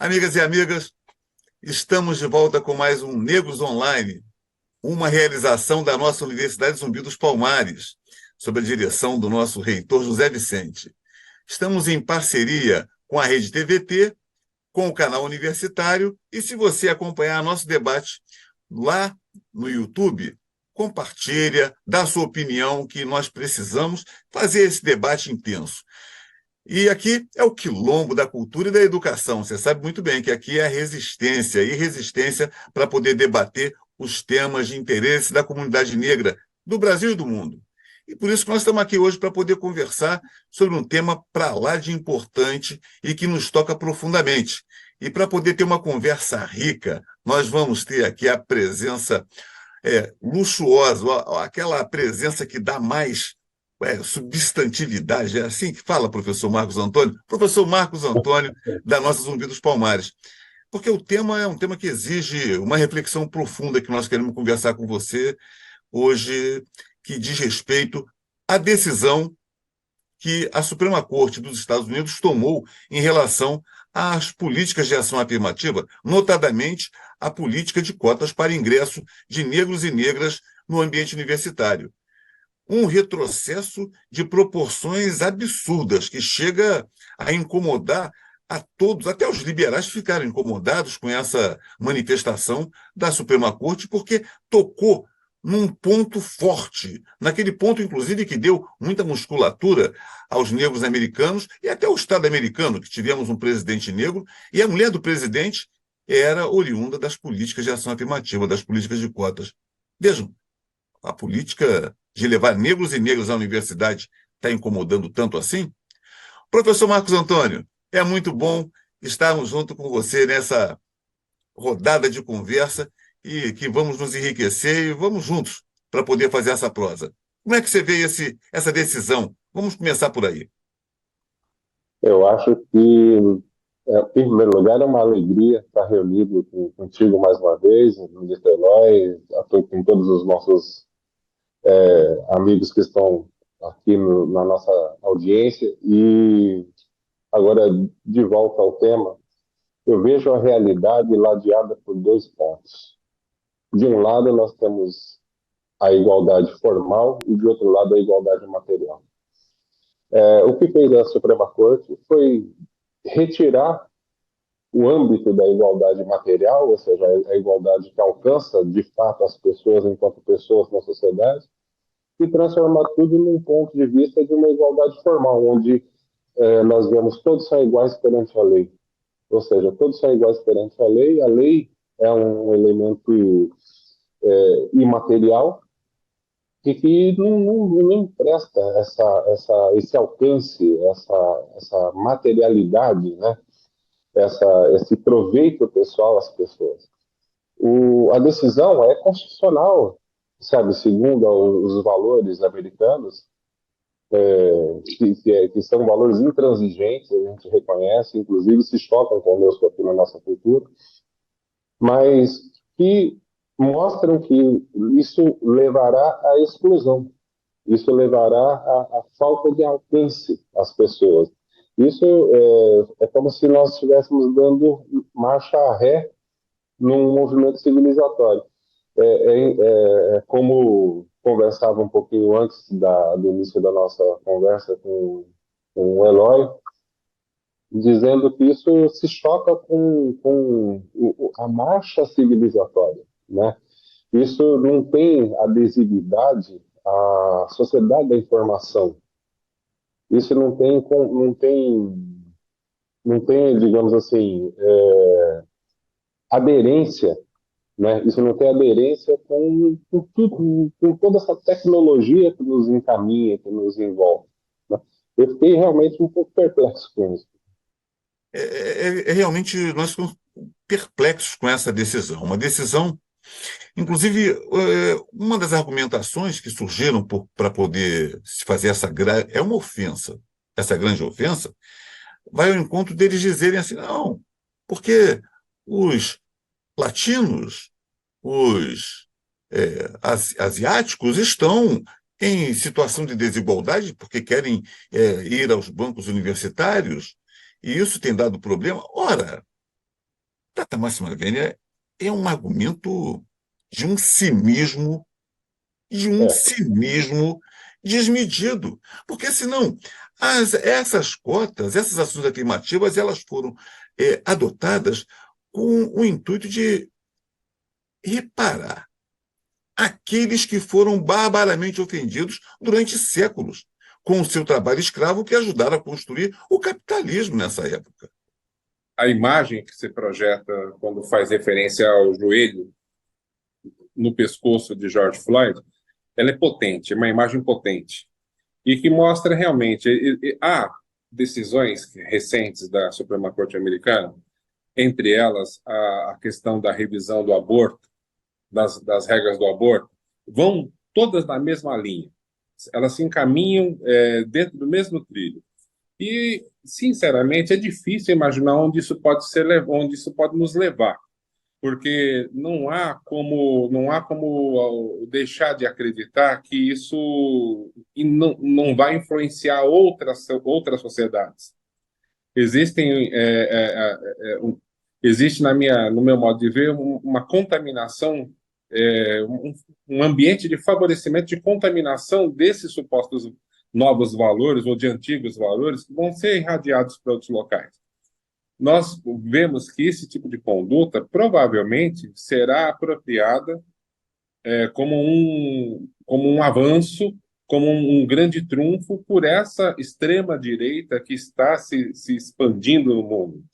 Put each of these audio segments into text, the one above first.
Amigas e amigas, estamos de volta com mais um Negros Online, uma realização da nossa Universidade Zumbi dos Palmares, sob a direção do nosso reitor José Vicente. Estamos em parceria com a Rede TVT, com o canal universitário, e se você acompanhar nosso debate lá no YouTube, compartilha, dá sua opinião, que nós precisamos fazer esse debate intenso. E aqui é o quilombo da cultura e da educação. Você sabe muito bem que aqui é a resistência e resistência para poder debater os temas de interesse da comunidade negra do Brasil e do mundo. E por isso que nós estamos aqui hoje para poder conversar sobre um tema para lá de importante e que nos toca profundamente. E para poder ter uma conversa rica, nós vamos ter aqui a presença luxuosa, aquela presença que dá mais substantividade, é assim que fala, professor Marcos Antônio? Professor Marcos Antônio, da nossa Zumbi dos Palmares. Porque o tema é um tema que exige uma reflexão profunda que nós queremos conversar com você hoje, que diz respeito à decisão que a Suprema Corte dos Estados Unidos tomou em relação às políticas de ação afirmativa, notadamente a política de cotas para ingresso de negros e negras no ambiente universitário. Um retrocesso de proporções absurdas que chega a incomodar a todos, até os liberais ficaram incomodados com essa manifestação da Suprema Corte, porque tocou num ponto forte, naquele ponto, inclusive, que deu muita musculatura aos negros americanos e até ao Estado americano, que tivemos um presidente negro, e a mulher do presidente era oriunda das políticas de ação afirmativa, das políticas de cotas. Vejam, a política de levar negros e negras à universidade está incomodando tanto assim? Professor Marcos Antônio, é muito bom estarmos junto com você nessa rodada de conversa e que vamos nos enriquecer e vamos juntos para poder fazer essa prosa. Como é que você vê essa decisão? Vamos começar por aí. Eu acho que, em primeiro lugar, é uma alegria estar reunido contigo mais uma vez, no Ministro Eloy, com todos os nossos amigos que estão aqui na nossa audiência. E agora, de volta ao tema, eu vejo a realidade ladeada por dois pontos. De um lado, nós temos a igualdade formal e, de outro lado, a igualdade material. O que fez a Suprema Corte foi retirar o âmbito da igualdade material, ou seja, a igualdade que alcança de fato as pessoas enquanto pessoas na sociedade, e transformar tudo num ponto de vista de uma igualdade formal, onde nós vemos todos são iguais perante a lei. Ou seja, todos são iguais perante a lei é um elemento imaterial e que não empresta esse alcance, essa materialidade, né? Esse proveito pessoal às pessoas. A decisão é constitucional, sabe, segundo os valores americanos, que são valores intransigentes, a gente reconhece, inclusive se chocam conosco aqui na nossa cultura, mas que mostram que isso levará à exclusão, isso levará à falta de alcance às pessoas. Isso é como se nós estivéssemos dando marcha ré num movimento civilizatório. É como conversava um pouquinho antes do início da nossa conversa com o Eloy, dizendo que isso se choca com a marcha civilizatória, né? Isso não tem adesividade à sociedade da informação. Isso não tem, digamos assim, aderência, né? Isso não tem aderência com toda essa tecnologia que nos encaminha, que nos envolve, né? Eu fiquei realmente um pouco perplexo com isso. Realmente, nós ficamos perplexos com essa decisão. Uma decisão, inclusive, uma das argumentações que surgiram para poder se fazer é uma ofensa, essa grande ofensa, vai ao encontro deles dizerem assim, não, porque os latinos, os asiáticos estão em situação de desigualdade porque querem ir aos bancos universitários e isso tem dado problema. Ora, Tata Máxima Vênia é um argumento de um cinismo, de um É, cinismo desmedido. Porque, senão, essas cotas, essas ações afirmativas, elas foram adotadas com o intuito de reparar aqueles que foram barbaramente ofendidos durante séculos, com o seu trabalho escravo que ajudaram a construir o capitalismo nessa época. A imagem que se projeta quando faz referência ao joelho no pescoço de George Floyd, ela é potente, é uma imagem potente, e que mostra realmente, há decisões recentes da Suprema Corte Americana, entre elas a questão da revisão do aborto, das regras do aborto, vão todas na mesma linha. Elas se encaminham dentro do mesmo trilho. E, sinceramente, é difícil imaginar onde isso pode nos levar, porque não há como deixar de acreditar que isso não vai influenciar outras sociedades. Existem existe no meu modo de ver uma contaminação, um ambiente de favorecimento de contaminação desses supostos novos valores ou de antigos valores que vão ser irradiados para outros locais. Nós vemos que esse tipo de conduta provavelmente será apropriada como um avanço, como um grande trunfo por essa extrema-direita que está se expandindo no mundo.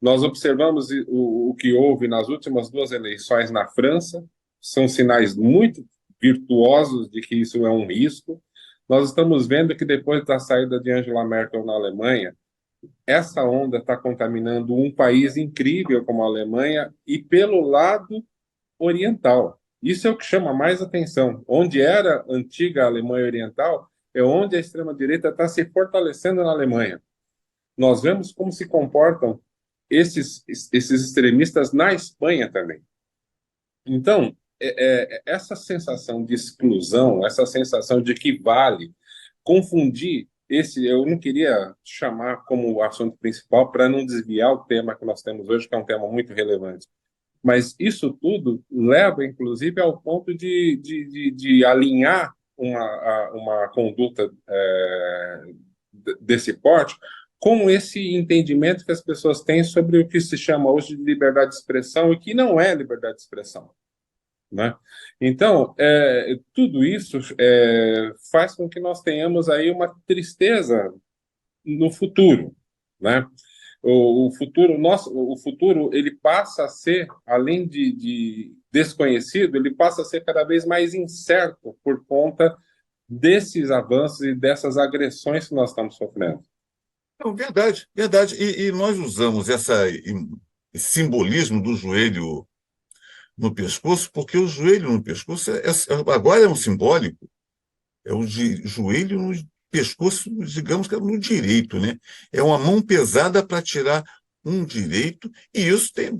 Nós observamos o que houve nas últimas 2 eleições na França, são sinais muito virtuosos de que isso é um risco. Nós estamos vendo que depois da saída de Angela Merkel na Alemanha, essa onda está contaminando um país incrível como a Alemanha e pelo lado oriental. Isso é o que chama mais atenção. Onde era a antiga Alemanha Oriental, é onde a extrema-direita está se fortalecendo na Alemanha. Nós vemos como se comportam esses extremistas na Espanha também. Então, essa sensação de exclusão, essa sensação de que vale confundir eu não queria chamar como assunto principal para não desviar o tema que nós temos hoje, que é um tema muito relevante. Mas isso tudo leva, inclusive, ao ponto de alinhar uma conduta desse porte com esse entendimento que as pessoas têm sobre o que se chama hoje de liberdade de expressão e que não é liberdade de expressão, né? Então, tudo isso faz com que nós tenhamos aí uma tristeza no futuro, né? O futuro ele passa a ser, além de desconhecido, ele passa a ser cada vez mais incerto por conta desses avanços e dessas agressões que nós estamos sofrendo. Não, verdade, verdade. E nós usamos esse simbolismo do joelho no pescoço, porque o joelho no pescoço agora é um simbólico, é o joelho no pescoço, digamos que é no direito, né? É uma mão pesada para tirar um direito, e isso tem.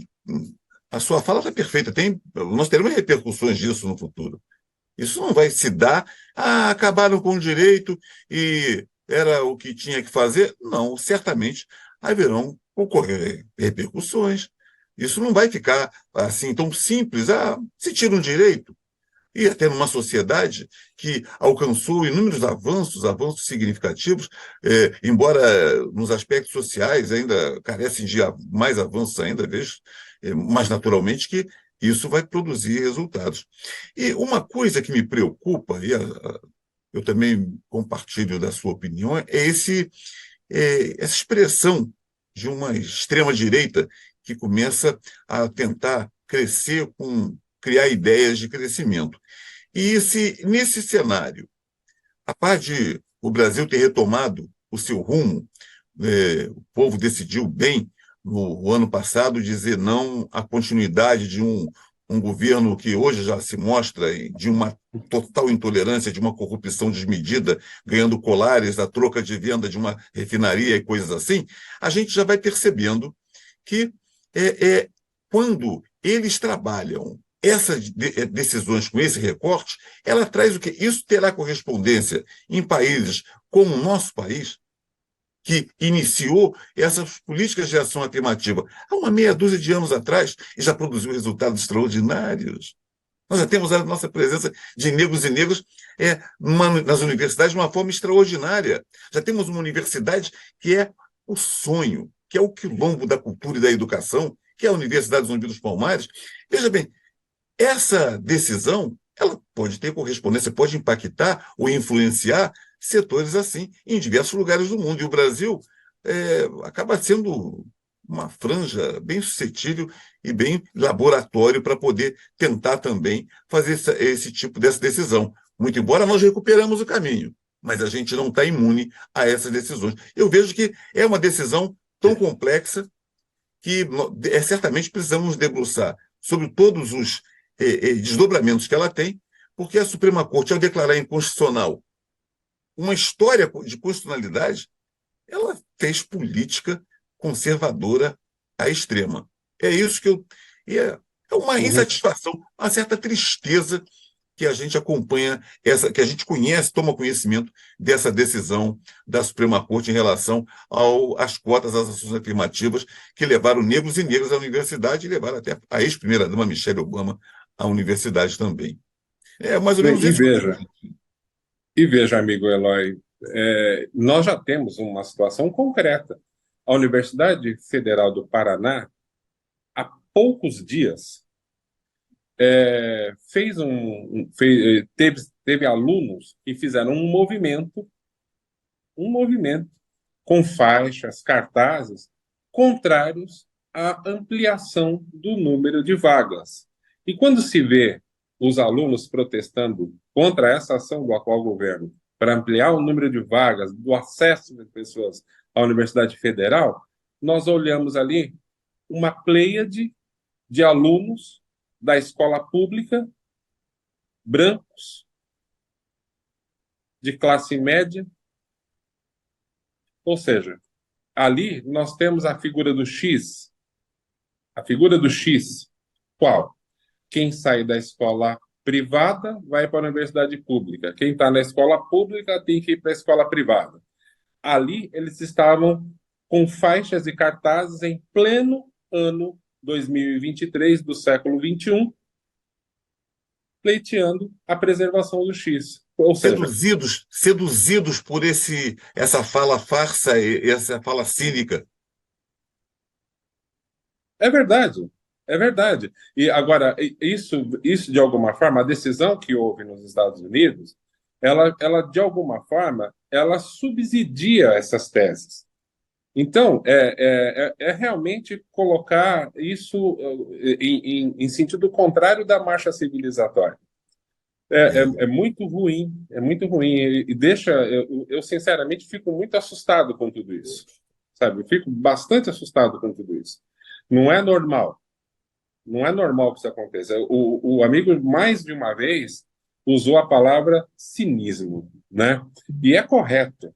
A sua fala está perfeita, nós teremos repercussões disso no futuro. Isso não vai se dar, acabaram com o direito e era o que tinha que fazer. Não, certamente haverão ocorrer repercussões. Isso não vai ficar assim tão simples. Se tira um direito. E até numa sociedade que alcançou inúmeros avanços significativos, embora nos aspectos sociais ainda carecem de mais avanços ainda, vejo, mas naturalmente que isso vai produzir resultados. E uma coisa que me preocupa, e eu também compartilho da sua opinião, essa expressão de uma extrema-direita que começa a tentar crescer criar ideias de crescimento. E nesse cenário, a parte de o Brasil ter retomado o seu rumo, o povo decidiu bem no ano passado dizer não à continuidade de um governo que hoje já se mostra de uma total intolerância, de uma corrupção desmedida, ganhando colares à troca de venda de uma refinaria e coisas assim, a gente já vai percebendo que quando eles trabalham essas decisões com esse recorte, ela traz o quê? Isso terá correspondência em países como o nosso país, que iniciou essas políticas de ação afirmativa há uma meia dúzia de anos atrás e já produziu resultados extraordinários. Nós já temos a nossa presença de negros e negras nas universidades de uma forma extraordinária. Já temos uma universidade que é o sonho, que é o quilombo da cultura e da educação, que é a Universidade Zumbi dos Palmares. Veja bem, essa decisão ela pode ter correspondência, pode impactar ou influenciar setores assim em diversos lugares do mundo. E o Brasil acaba sendo uma franja bem suscetível e bem laboratório para poder tentar também fazer esse tipo dessa decisão. Muito embora nós recuperamos o caminho, mas a gente não está imune a essas decisões. Eu vejo que é uma decisão tão complexa que certamente precisamos nos debruçar sobre todos os desdobramentos que ela tem, porque a Suprema Corte, ao declarar inconstitucional uma história de constitucionalidade, ela fez política conservadora à extrema. É isso que é uma insatisfação, uma certa tristeza que a gente acompanha, que a gente conhece, toma conhecimento dessa decisão da Suprema Corte em relação às cotas, às ações afirmativas que levaram negros e negras à universidade e levaram até a ex-primeira-dama Michelle Obama à universidade também. É mais ou menos isso. E veja, amigo Eloy, nós já temos uma situação concreta. A Universidade Federal do Paraná, há poucos dias, teve alunos que fizeram um movimento com faixas, cartazes, contrários à ampliação do número de vagas. E quando se vê os alunos protestando contra essa ação do atual governo para ampliar o número de vagas, do acesso das pessoas à Universidade Federal, nós olhamos ali uma pleiade de alunos da escola pública, brancos, de classe média. Ou seja, ali nós temos a figura do X. A figura do X, qual? Quem sai da escola privada vai para a universidade pública. Quem está na escola pública tem que ir para a escola privada. Ali eles estavam com faixas e cartazes em pleno ano 2023 do século XXI, pleiteando a preservação do X. Ou seja, seduzidos por essa fala farsa, essa fala cínica. É verdade. É verdade. E agora, isso de alguma forma, a decisão que houve nos Estados Unidos, ela de alguma forma, ela subsidia essas teses. Então, é realmente colocar isso em sentido contrário da marcha civilizatória. É muito ruim, e eu sinceramente fico muito assustado com tudo isso, sabe? Eu fico bastante assustado com tudo isso. Não é normal que isso aconteça. O amigo, mais de uma vez, usou a palavra cinismo, né? E é correto,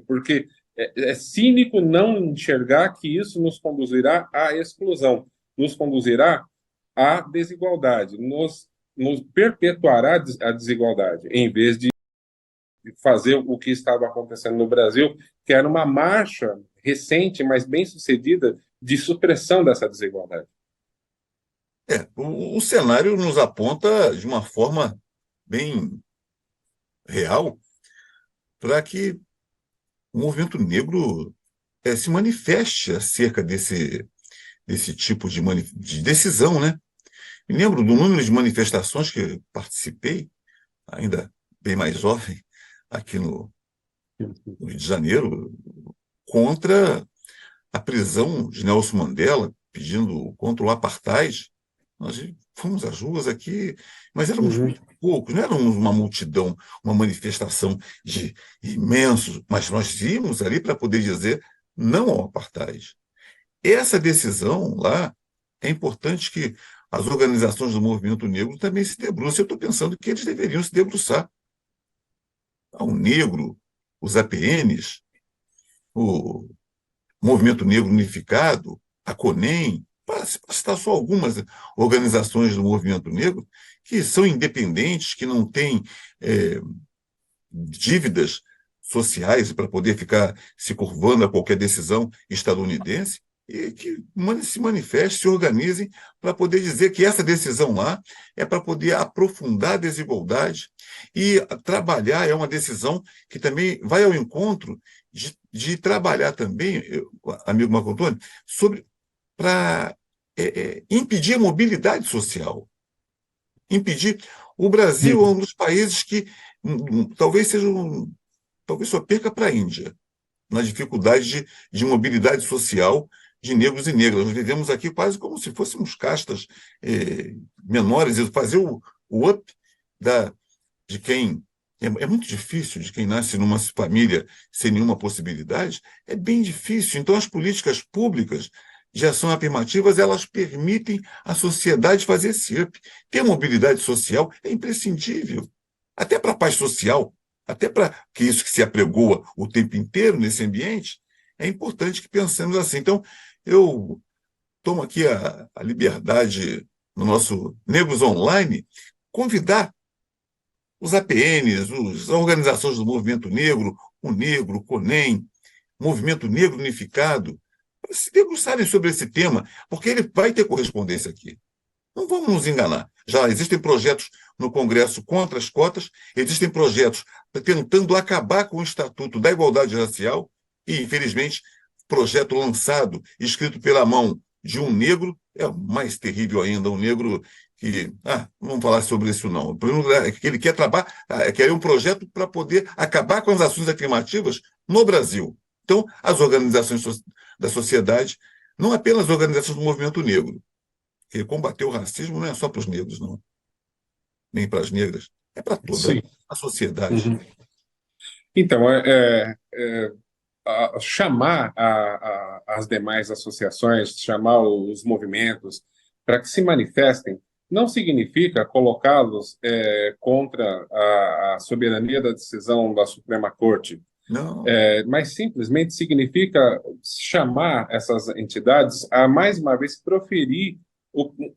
porque é cínico não enxergar que isso nos conduzirá à exclusão, nos conduzirá à desigualdade, nos perpetuará a desigualdade, em vez de fazer o que estava acontecendo no Brasil, que era uma marcha recente, mas bem sucedida, de supressão dessa desigualdade. O cenário nos aponta de uma forma bem real para que o movimento negro se manifeste acerca desse tipo de decisão, né? Me lembro do número de manifestações que participei, ainda bem mais jovem, aqui no Rio de Janeiro, contra a prisão de Nelson Mandela, pedindo contra o apartheid. Nós fomos às ruas aqui, mas éramos muito poucos, não éramos uma multidão, uma manifestação de imensos, mas nós íamos ali para poder dizer não ao apartheid. Essa decisão lá, é importante que as organizações do movimento negro também se debrucem. Eu estou pensando que eles deveriam se debruçar. O Negro, os APNs, o Movimento Negro Unificado, a CONEM, para citar só algumas organizações do movimento negro, que são independentes, que não têm dívidas sociais para poder ficar se curvando a qualquer decisão estadunidense e que se manifestem, se organizem para poder dizer que essa decisão lá é para poder aprofundar a desigualdade e trabalhar, é uma decisão que também vai ao encontro de trabalhar também, amigo Marco Antônio, sobre para impedir a mobilidade social. Impedir. O Brasil é um dos países que talvez seja talvez só perca para a Índia na dificuldade de mobilidade social de negros e negras. Nós vivemos aqui quase como se fôssemos castas menores, e fazer o up de quem. É muito difícil, de quem nasce numa família sem nenhuma possibilidade, é bem difícil. Então, as políticas públicas de ação afirmativas, elas permitem à sociedade fazer esse up. Ter mobilidade social é imprescindível, até para a paz social, até para que isso que se apregoa o tempo inteiro nesse ambiente, é importante que pensemos assim. Então, eu tomo aqui a liberdade, no nosso Negros Online, convidar os APNs, as organizações do Movimento Negro, o Negro, o CONEM, Movimento Negro Unificado, para se debruçarem sobre esse tema, porque ele vai ter correspondência aqui. Não vamos nos enganar. Já existem projetos no Congresso contra as cotas, existem projetos tentando acabar com o Estatuto da Igualdade Racial e, infelizmente, projeto lançado, escrito pela mão de um negro, é mais terrível ainda, um negro que... não vamos falar sobre isso, não. Ele quer quer um projeto para poder acabar com as ações afirmativas no Brasil. Então, as organizações da sociedade, não apenas as organizações do movimento negro, porque combater o racismo não é só para os negros, não, nem para as negras, é para toda a sociedade. Uhum. Então, chamar as demais associações, chamar os movimentos para que se manifestem, não significa colocá-los contra a soberania da decisão da Suprema Corte, não. Mas simplesmente significa chamar essas entidades a, mais uma vez, proferir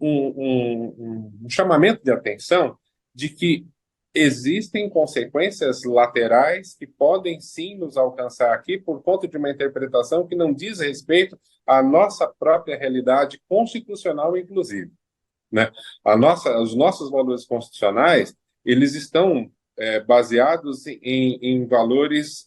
um chamamento de atenção de que existem consequências laterais que podem sim nos alcançar aqui por conta de uma interpretação que não diz respeito à nossa própria realidade constitucional, inclusive, né? Os nossos valores constitucionais, eles estão baseados em valores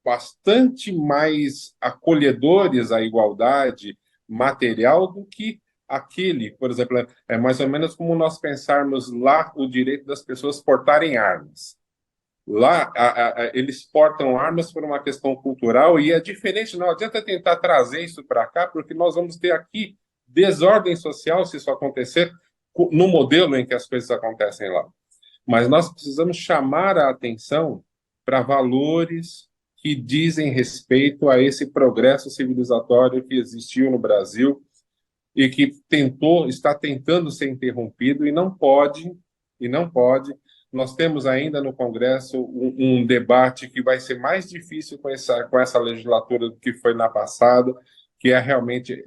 bastante mais acolhedores à igualdade material do que aquele, por exemplo, é mais ou menos como nós pensarmos lá o direito das pessoas portarem armas. Lá, eles portam armas por uma questão cultural e é diferente, não adianta tentar trazer isso para cá, porque nós vamos ter aqui desordem social se isso acontecer no modelo em que as coisas acontecem lá. Mas nós precisamos chamar a atenção para valores que dizem respeito a esse progresso civilizatório que existiu no Brasil e que está tentando ser interrompido e não pode. Nós temos ainda no Congresso um debate que vai ser mais difícil com essa legislatura do que foi na passada, que é realmente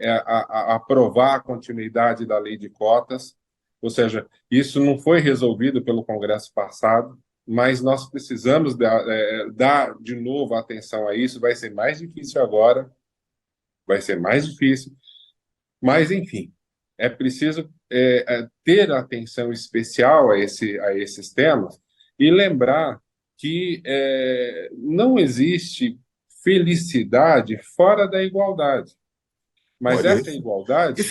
aprovar a continuidade da lei de cotas. Ou seja, isso não foi resolvido pelo Congresso passado, mas nós precisamos dar de novo atenção a isso. Vai ser mais difícil agora, vai ser mais difícil, mas, enfim, é preciso ter atenção especial a esses temas e lembrar que não existe felicidade fora da igualdade. Mas Olha, essa igualdade...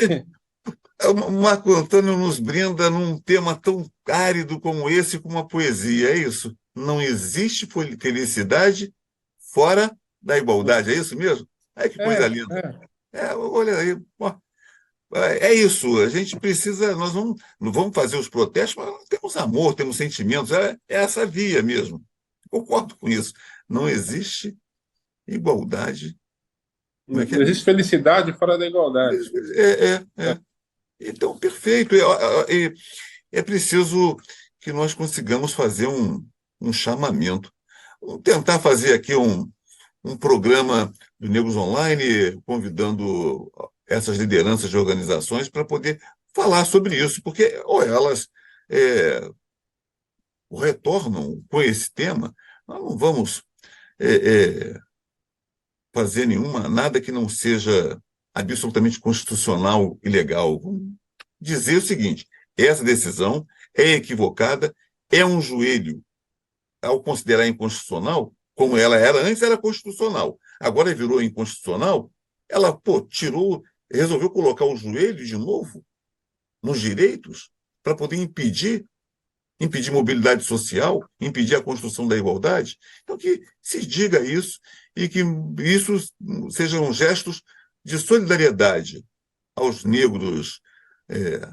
O Marco Antônio nos brinda num tema tão árido como esse, com uma poesia, é isso? Não existe felicidade fora da igualdade, é isso mesmo? Que coisa linda. Olha aí, é isso, a gente precisa, nós não vamos fazer os protestos, mas nós temos amor, temos sentimentos, é essa via mesmo. Concordo com isso. Não existe igualdade. Não existe felicidade fora da igualdade. Então, perfeito. É preciso que nós consigamos fazer um chamamento. Vamos tentar fazer aqui um programa do Negros Online, convidando essas lideranças de organizações para poder falar sobre isso, porque elas retornam com esse tema. Nós não vamos fazer nada que não seja absolutamente constitucional e legal. Vamos dizer o seguinte: essa decisão é equivocada, é um joelho, ao considerar inconstitucional, como ela era antes, era constitucional. Agora virou inconstitucional, ela, resolveu colocar o joelho de novo nos direitos para poder impedir mobilidade social, impedir a construção da igualdade. Então, que se diga isso e que isso sejam gestos de solidariedade aos negros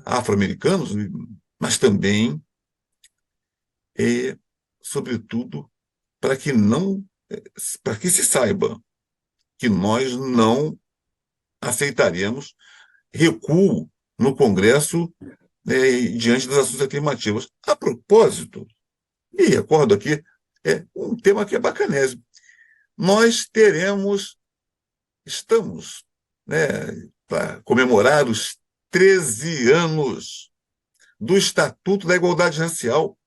afro-americanos, mas também, sobretudo, para que se saiba que nós não aceitaremos recuo no Congresso diante das ações afirmativas. A propósito, me recordo aqui, um tema que é bacanésimo. Nós estamos, para comemorar os 13 anos do Estatuto da Igualdade Racial,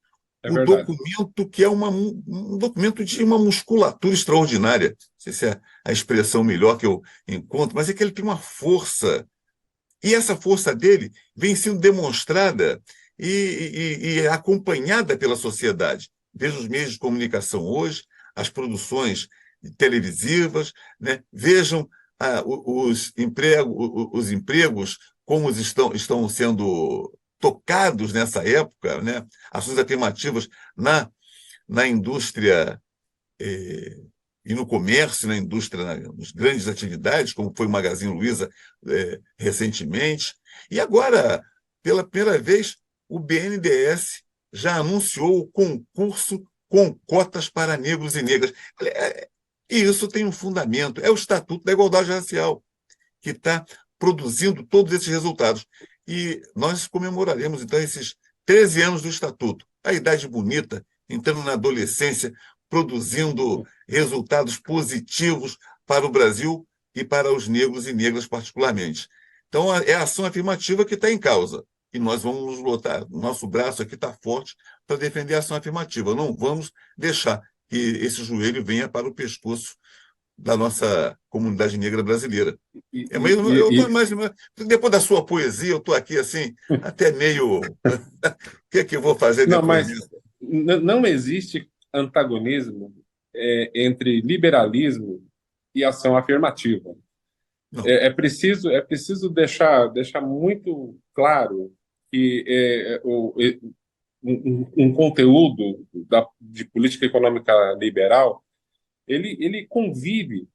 documento que é um documento de uma musculatura extraordinária. Não sei se é a expressão melhor que eu encontro, mas é que ele tem uma força. E essa força dele vem sendo demonstrada e acompanhada pela sociedade. Veja os meios de comunicação hoje, as produções televisivas, né? Vejam os empregos, como estão sendo tocados nessa época, né? Ações afirmativas na indústria e no comércio, na indústria, nas grandes atividades, como foi o Magazine Luiza recentemente. E agora, pela primeira vez, o BNDES já anunciou o concurso com cotas para negros e negras. E isso tem um fundamento, é o Estatuto da Igualdade Racial, que está produzindo todos esses resultados. E nós comemoraremos, então, esses 13 anos do Estatuto, a idade bonita, entrando na adolescência, produzindo resultados positivos para o Brasil e para os negros e negras particularmente. Então, é a ação afirmativa que está em causa. E nós vamos nos lutar. O nosso braço aqui está forte para defender a ação afirmativa. Não vamos deixar que esse joelho venha para o pescoço da nossa comunidade negra brasileira. Depois da sua poesia, eu estou aqui assim, até meio... O que eu vou fazer depois disso? Não existe antagonismo entre liberalismo e ação afirmativa. É preciso deixar muito claro que um conteúdo de política econômica liberal ele convive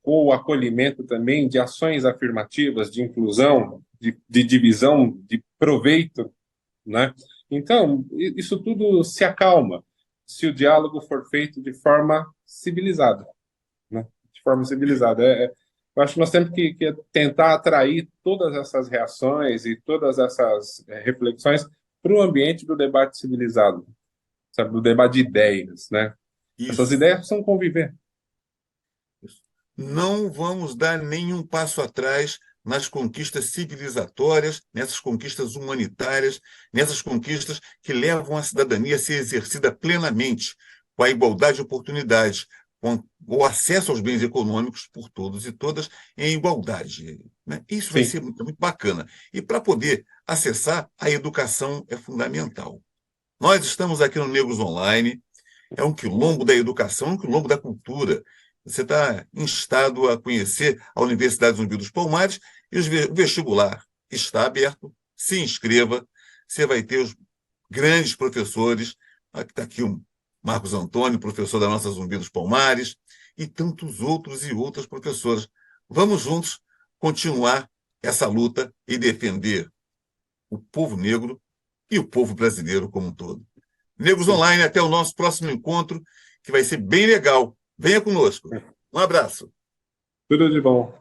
com o acolhimento também de ações afirmativas, de inclusão, de divisão, de proveito, né? Então, isso tudo se acalma se o diálogo for feito de forma civilizada, né? De forma civilizada. Eu acho que nós temos que tentar atrair todas essas reações e todas essas reflexões para o ambiente do debate civilizado, sabe? Do debate de ideias, né? Essas ideias precisam conviver. Não vamos dar nenhum passo atrás nas conquistas civilizatórias, nessas conquistas humanitárias, nessas conquistas que levam a cidadania a ser exercida plenamente, com a igualdade de oportunidades, com o acesso aos bens econômicos por todos e todas em igualdade, né? Isso vai ser muito, muito bacana. E para poder acessar, a educação é fundamental. Nós estamos aqui no Negros Online, é um quilombo da educação, um quilombo da cultura. Você está instado a conhecer a Universidade Zumbi dos Palmares e o vestibular está aberto. Se inscreva, você vai ter os grandes professores. Está aqui o Marcos Antônio, professor da nossa Zumbi dos Palmares, e tantos outros e outras professoras. Vamos juntos continuar essa luta e defender o povo negro e o povo brasileiro como um todo. Negros Online, até o nosso próximo encontro, que vai ser bem legal. Venha conosco. Um abraço. Tudo de bom.